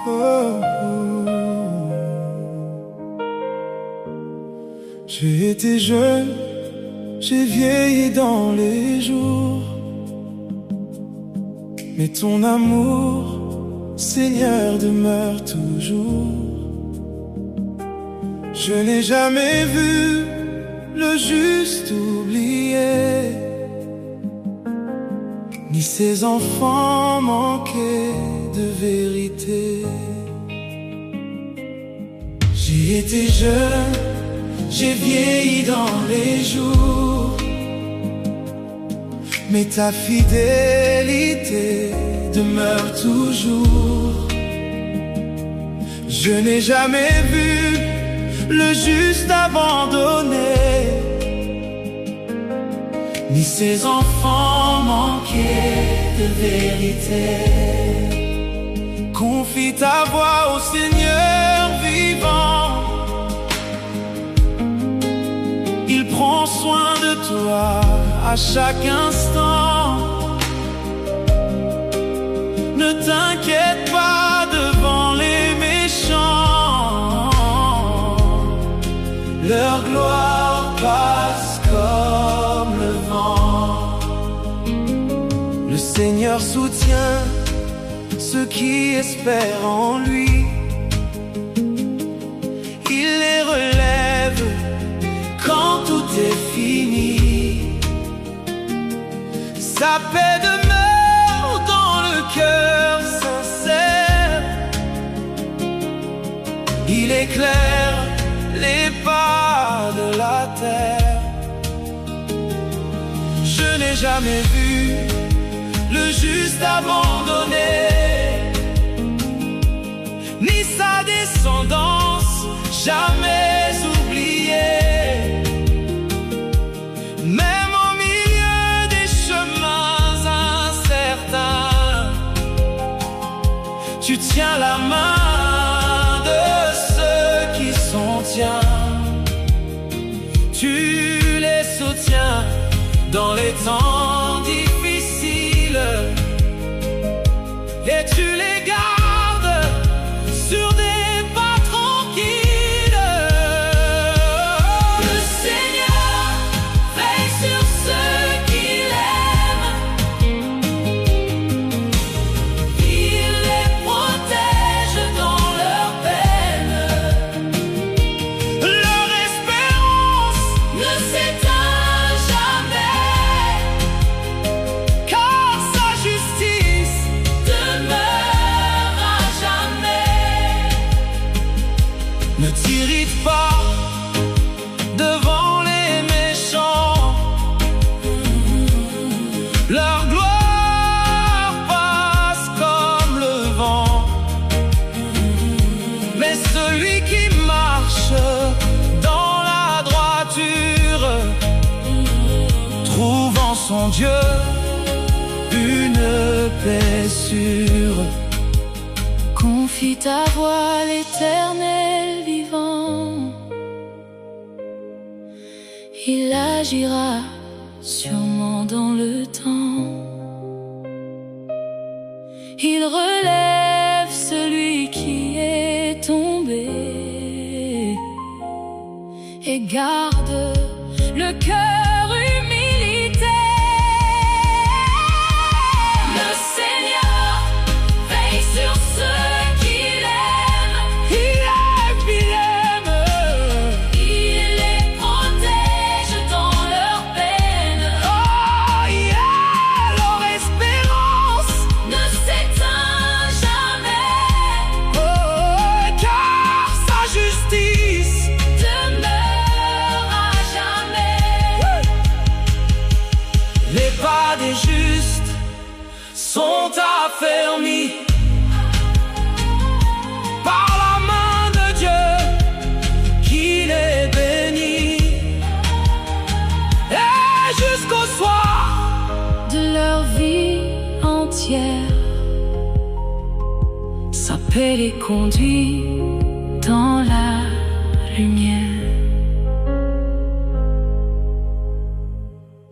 Oh. J'ai été jeune, j'ai vieilli dans les jours, mais ton amour, Seigneur, demeure toujours. Je n'ai jamais vu le juste oublié, ni ses enfants manquer de vérité. J'ai été jeune, j'ai vieilli dans les jours, mais ta fidélité demeure toujours. Je n'ai jamais vu le juste abandonné, ni ses enfants manquer de vérité. Confie ta voix au Seigneur vivant, il prend soin de toi à chaque instant. Ne t'inquiète pas devant les méchants, leur gloire passe comme le vent. Le Seigneur soutient ceux qui espèrent en lui, il les relève quand tout est fini. Sa paix demeure dans le cœur sincère, il éclaire les pas de la terre. Je n'ai jamais vu le juste abandonné, ni sa descendance jamais oubliée. Même au milieu des chemins incertains, tu tiens la main de ceux qui sont tiens. Tu les soutiens dans les temps difficiles et tu les gardes sur des pas tranquilles. Le Seigneur veille sur ceux qu'il aime, il les protège dans leur peine. Leur espérance ne s'éteint jamais, car sa justice demeure à jamais. Ne t'irrite pas devant les méchants, leur gloire passe comme le vent. Mais celui qui marche dans la droiture trouve en son Dieu une paix sûre. Confie ta voix à l'Éternel vivant, il agira sûrement dans le temps. Il relève celui qui est tombé et garde le cœur humilité. Le Seigneur veille sur ceux qu'il aime, il aime. Il les protège dans leur peine. Oh yeah, leur espérance ne s'éteint jamais. Oh, car sa justice demeure à jamais. Les pas des justes sont affermis par la main de Dieu qui les bénit. Et jusqu'au soir de leur vie entière, sa paix les conduit dans la lumière.